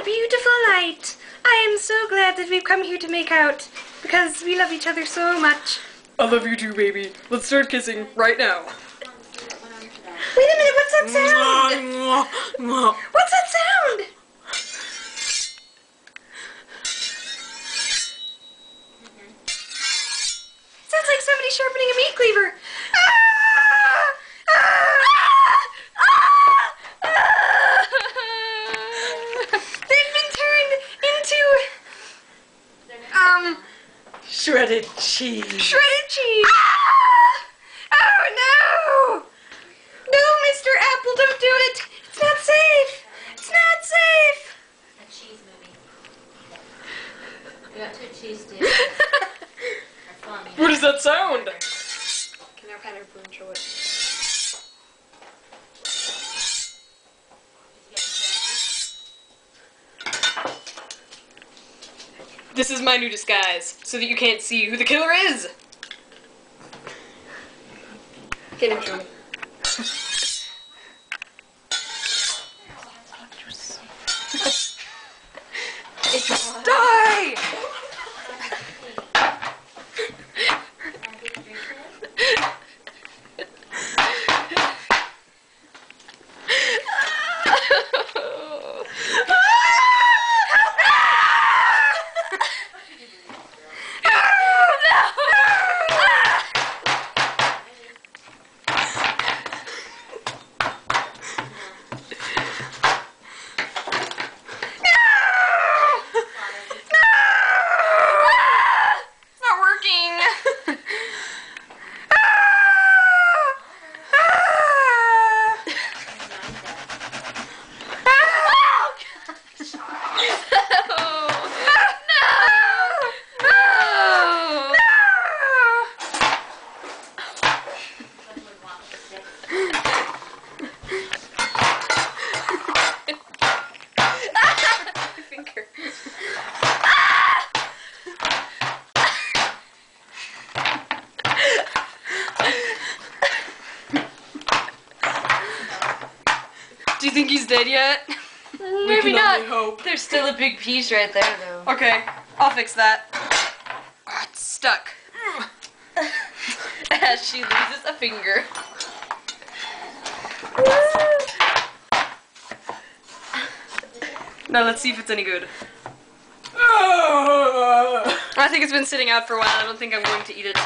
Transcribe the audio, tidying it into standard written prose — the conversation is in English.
beautiful night. I am so glad that we've come here to make out because we love each other so much. I love you too, baby. Let's start kissing right now. Wait a minute, what's that sound? What's that sound? Sounds like somebody sharpening a meat cleaver. They've been turned into shredded cheese. Shredded cheese. Oh no! No, Mr. Apple, don't do it. It's not safe. It's not safe. A cheese movie. We got 2 cheese sticks. What does that sound? Can I kind of intro it? This is my new disguise, so that you can't see who the killer is. Get intro me. Die! Do you think he's dead yet? Maybe not. Hope. There's still a big piece right there, though. Okay, I'll fix that. Oh, it's stuck. As she loses a finger. Now let's see if it's any good. I think it's been sitting out for a while. I don't think I'm going to eat it.